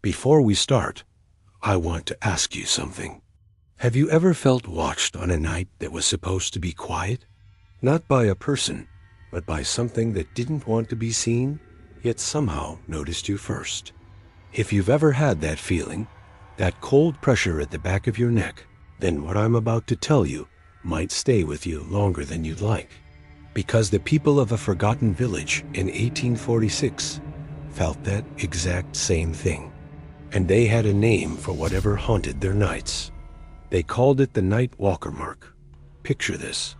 Before we start, I want to ask you something. Have you ever felt watched on a night that was supposed to be quiet? Not by a person, but by something that didn't want to be seen, yet somehow noticed you first. If you've ever had that feeling, that cold pressure at the back of your neck, then what I'm about to tell you might stay with you longer than you'd like. Because the people of a forgotten village in 1846 felt that exact same thing. And they had a name for whatever haunted their nights. They called it the Night Walker Mark. Picture this: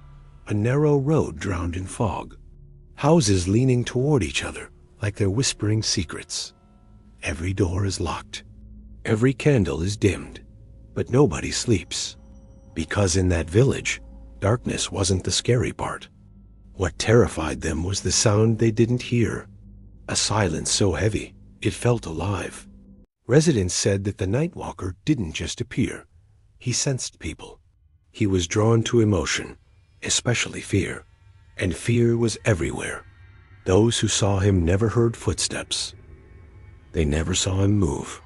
a narrow road drowned in fog. Houses leaning toward each other like they're whispering secrets. Every door is locked. Every candle is dimmed. But nobody sleeps. Because in that village, darkness wasn't the scary part. What terrified them was the sound they didn't hear. A silence so heavy, it felt alive. Residents said that the night walker didn't just appear. He sensed people. He was drawn to emotion, especially fear. And fear was everywhere. Those who saw him never heard footsteps. They never saw him move.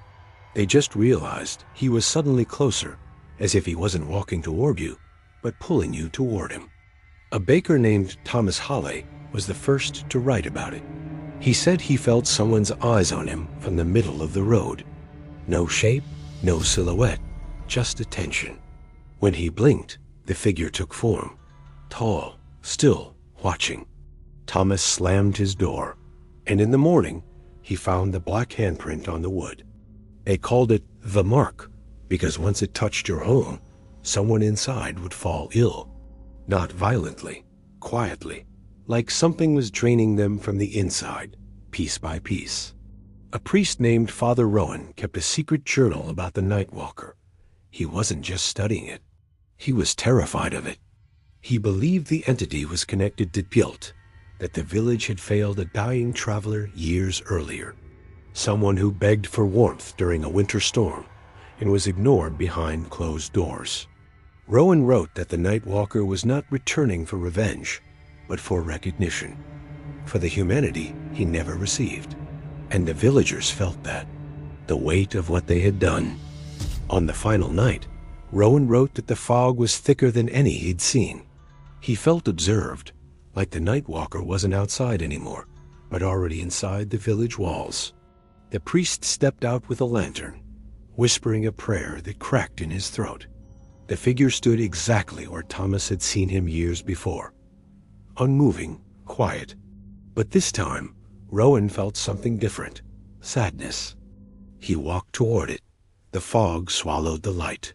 They just realized he was suddenly closer, as if he wasn't walking toward you, but pulling you toward him. A baker named Thomas Halley was the first to write about it. He said he felt someone's eyes on him from the middle of the road. No shape, no silhouette, just attention. When he blinked, the figure took form. Tall, still, watching. Thomas slammed his door, and in the morning, he found the black handprint on the wood. They called it the mark because once it touched your home, someone inside would fall ill. Not violently, quietly, like something was draining them from the inside, piece by piece. A priest named Father Rowan kept a secret journal about the night walker. He wasn't just studying it. He was terrified of it. He believed the entity was connected to guilt, that the village had failed a dying traveler years earlier. Someone who begged for warmth during a winter storm and was ignored behind closed doors. Rowan wrote that the night walker was not returning for revenge, but for recognition, for the humanity he never received. And the villagers felt that, the weight of what they had done. On the final night, Rowan wrote that the fog was thicker than any he'd seen. He felt observed, like the night walker wasn't outside anymore, but already inside the village walls. The priest stepped out with a lantern, whispering a prayer that cracked in his throat. The figure stood exactly where Thomas had seen him years before. Unmoving, quiet. But this time, Rowan felt something different. Sadness. He walked toward it. The fog swallowed the light.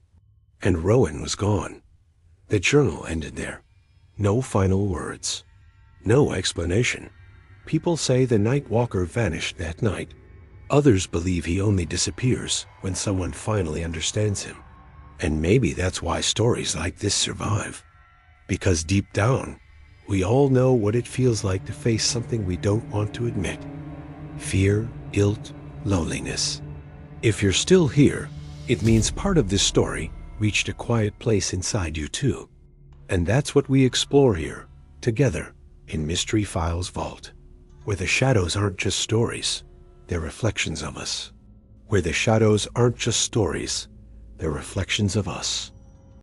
And Rowan was gone. The journal ended there. No final words. No explanation. People say the night walker vanished that night. Others believe he only disappears when someone finally understands him. And maybe that's why stories like this survive. Because deep down, we all know what it feels like to face something we don't want to admit. Fear, guilt, loneliness. If you're still here, it means part of this story reached a quiet place inside you too. And that's what we explore here, together, in Mystery Files Vault, where the shadows aren't just stories, they're reflections of us. Where the shadows aren't just stories, they're reflections of us.